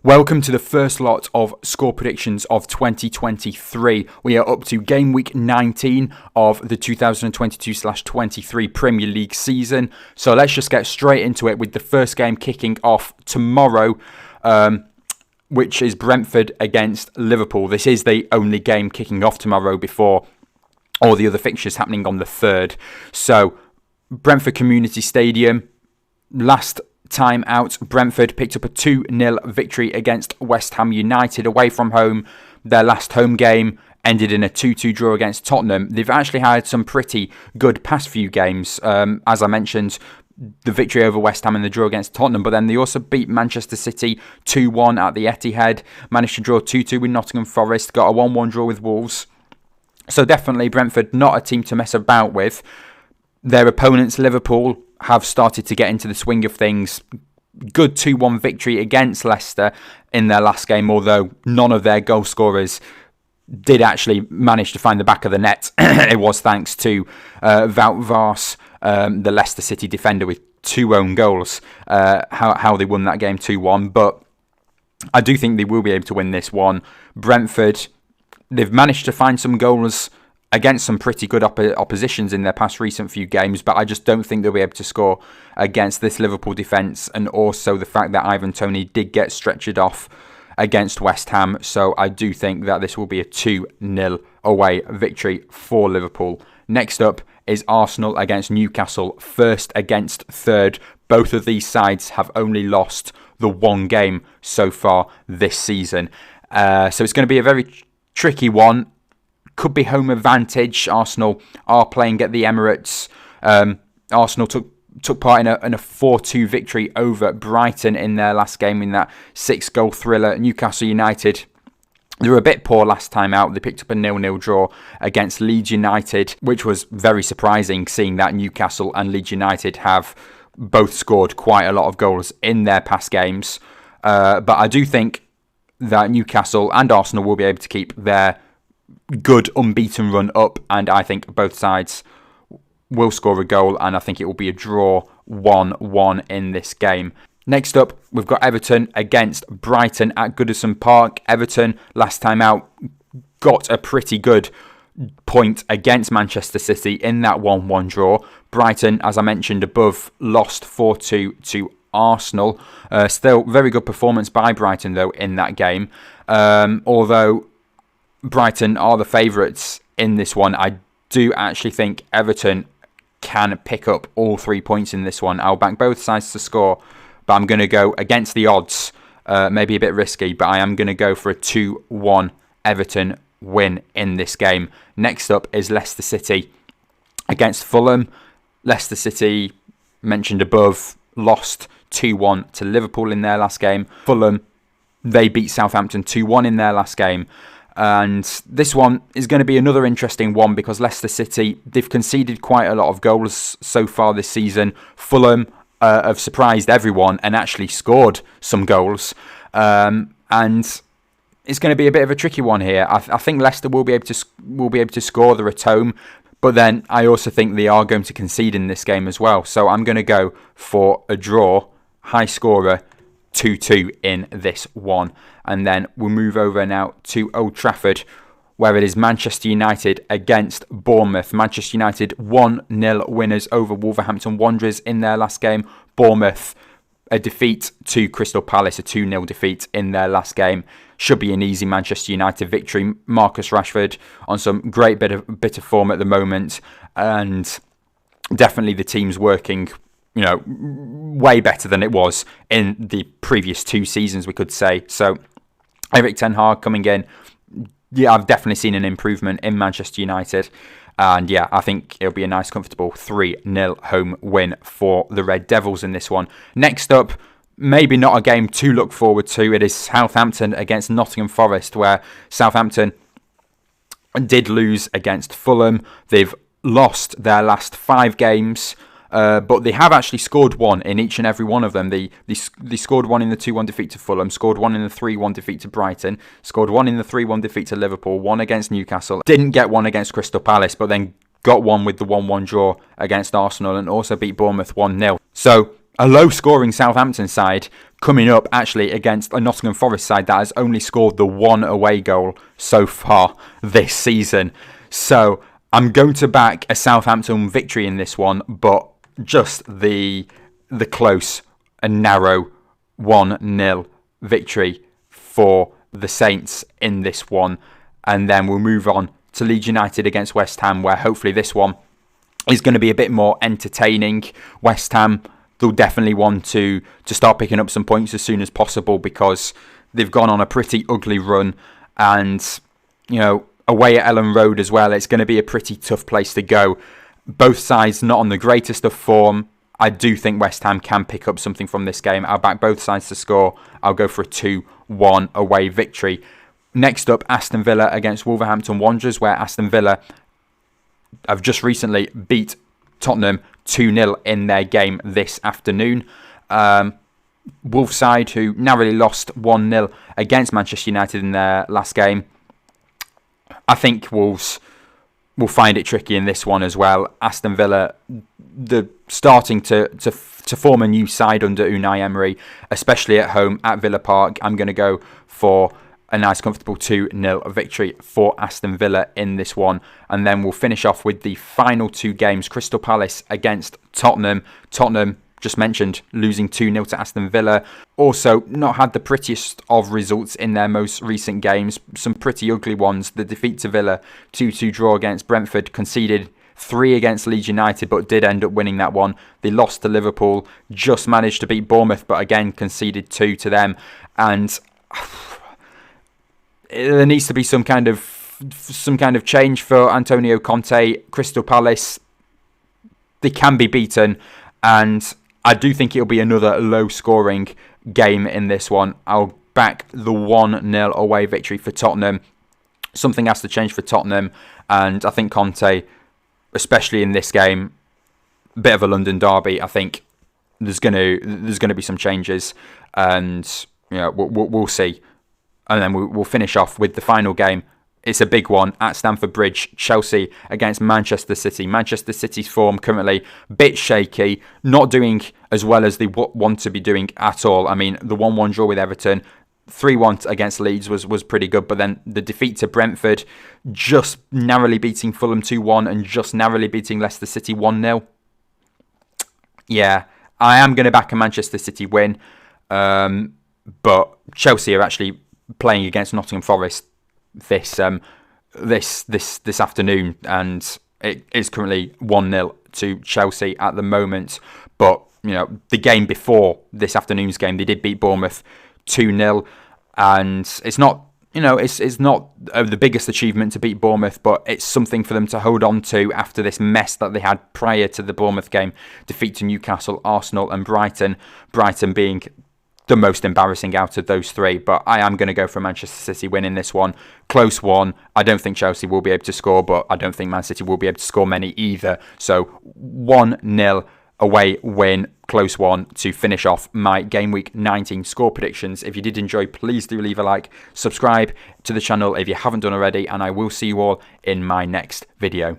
Welcome to the first lot of score predictions of 2023. We are up to game week 19 of the 2022/23 Premier League season. So let's just get straight into it with the first game kicking off tomorrow, which is Brentford against Liverpool. This is the only game kicking off tomorrow before all the other fixtures happening on the 3rd. So Brentford Community Stadium, last time out, Brentford picked up a 2-0 victory against West Ham United away from home. Their last home game ended in a 2-2 draw against Tottenham. They've actually had some pretty good past few games. As I mentioned, the victory over West Ham and the draw against Tottenham, but then they also beat Manchester City 2-1 at the Etihad, managed to draw 2-2 with Nottingham Forest, got a 1-1 draw with Wolves. So definitely Brentford, not a team to mess about with. Their opponents, Liverpool, have started to get into the swing of things. Good 2-1 victory against Leicester in their last game, although none of their goal scorers did actually manage to find the back of the net. It was thanks to Wout Vaas, the Leicester City defender, with 2 own goals, how they won that game 2-1. But I do think they will be able to win this one. Brentford, they've managed to find some goals against some pretty good oppositions in their past recent few games, but I just don't think they'll be able to score against this Liverpool defence, and also the fact that Ivan Toney did get stretchered off against West Ham. So I do think that this will be a 2-0 away victory for Liverpool. Next up is Arsenal against Newcastle, first against third. Both of these sides have only lost the one game so far this season. So it's going to be a very tricky one. Could be home advantage. Arsenal are playing at the Emirates. Arsenal took part in a 4-2 victory over Brighton in their last game in that 6-goal thriller. Newcastle United, they were a bit poor last time out. They picked up a 0-0 draw against Leeds United, which was very surprising, seeing that Newcastle and Leeds United have both scored quite a lot of goals in their past games. But I do think that Newcastle and Arsenal will be able to keep their good unbeaten run up, and I think both sides will score a goal, and I think it will be a draw 1-1 in this game. Next up, we've got Everton against Brighton at Goodison Park. Everton, last time out, got a pretty good point against Manchester City in that 1-1 draw. Brighton, as I mentioned above, lost 4-2 to Arsenal. Still, very good performance by Brighton, though, in that game. Although Brighton are the favourites in this one, I do actually think Everton can pick up all 3 points in this one. I'll back both sides to score, but I'm going to go against the odds. Maybe a bit risky, but I am going to go for a 2-1 Everton win in this game. Next up is Leicester City against Fulham. Leicester City, mentioned above, lost 2-1 to Liverpool in their last game. Fulham, they beat Southampton 2-1 in their last game. And this one is going to be another interesting one because Leicester City, they've conceded quite a lot of goals so far this season. Fulham have surprised everyone and actually scored some goals. And it's going to be a bit of a tricky one here. I think Leicester will be able to score. They're at home, but then I also think they are going to concede in this game as well. So I'm going to go for a draw, high scorer, 2-2 in this one. And then we'll move over now to Old Trafford, where it is Manchester United against Bournemouth. Manchester United 1-0 winners over Wolverhampton Wanderers in their last game. Bournemouth, a defeat to Crystal Palace, a 2-0 defeat in their last game. Should be an easy Manchester United victory. Marcus Rashford on some great bit of form at the moment, and definitely the team's working, way better than it was in the previous 2 seasons, we could say. So Erik ten Hag coming in, I've definitely seen an improvement in Manchester United. And I think it'll be a nice, comfortable 3-0 home win for the Red Devils in this one. Next up, maybe not a game to look forward to. It is Southampton against Nottingham Forest, where Southampton did lose against Fulham. They've lost their last 5 games. But they have actually scored 1 in each and every one of them. They scored 1 in the 2-1 defeat to Fulham, scored 1 in the 3-1 defeat to Brighton, scored 1 in the 3-1 defeat to Liverpool, 1 against Newcastle, didn't get 1 against Crystal Palace, but then got 1 with the 1-1 draw against Arsenal, and also beat Bournemouth 1-0. So a low-scoring Southampton side coming up actually against a Nottingham Forest side that has only scored the one away goal so far this season. So I'm going to back a Southampton victory in this one, but just the close and narrow 1-0 victory for the Saints in this one. And then we'll move on to Leeds United against West Ham, where hopefully this one is going to be a bit more entertaining. West Ham, they'll definitely want to start picking up some points as soon as possible because they've gone on a pretty ugly run. And, you know, away at Ellen Road as well, it's going to be a pretty tough place to go. Both sides not on the greatest of form. I do think West Ham can pick up something from this game. I'll back both sides to score. I'll go for a 2-1 away victory. Next up, Aston Villa against Wolverhampton Wanderers, where Aston Villa have just recently beat Tottenham 2-0 in their game this afternoon. Wolves side, who narrowly lost 1-0 against Manchester United in their last game. I think Wolves will find it tricky in this one as well. Aston Villa, they're starting to form a new side under Unai Emery, especially at home at Villa Park. I'm going to go for a nice comfortable 2-0 victory for Aston Villa in this one. And then we'll finish off with the final two games. Crystal Palace against Tottenham. Tottenham, just mentioned, losing 2-0 to Aston Villa. Also, not had the prettiest of results in their most recent games. Some pretty ugly ones. The defeat to Villa, 2-2 draw against Brentford, conceded 3 against Leeds United, but did end up winning that one. They lost to Liverpool, just managed to beat Bournemouth, but again conceded 2 to them. And there needs to be some kind of change for Antonio Conte. Crystal Palace, they can be beaten, and I do think it'll be another low-scoring game in this one. I'll back the 1-0 away victory for Tottenham. Something has to change for Tottenham, and I think Conte, especially in this game, a bit of a London derby, I think there's going to be some changes, and you know, we'll see. And then we'll finish off with the final game. It's a big one at Stamford Bridge. Chelsea against Manchester City. Manchester City's form currently a bit shaky, not doing as well as they want to be doing at all. I mean, the 1-1 draw with Everton, 3-1 against Leeds was pretty good, but then the defeat to Brentford, just narrowly beating Fulham 2-1 and just narrowly beating Leicester City 1-0. Yeah, I am going to back a Manchester City win, but Chelsea are actually playing against Nottingham Forest this afternoon, and it is currently 1-0 to Chelsea at the moment. But you know, the game before this afternoon's game, they did beat Bournemouth 2-0, and it's not, you know, it's not the biggest achievement to beat Bournemouth, but it's something for them to hold on to after this mess that they had prior to the Bournemouth game. Defeat to Newcastle, Arsenal and Brighton. Brighton being the most embarrassing out of those three, but I am going to go for Manchester City winning this one. Close one. I don't think Chelsea will be able to score, but I don't think Man City will be able to score many either. So 1-0 away win, close one, to finish off my Game Week 19 score predictions. If you did enjoy, please do leave a like, subscribe to the channel if you haven't done already, and I will see you all in my next video.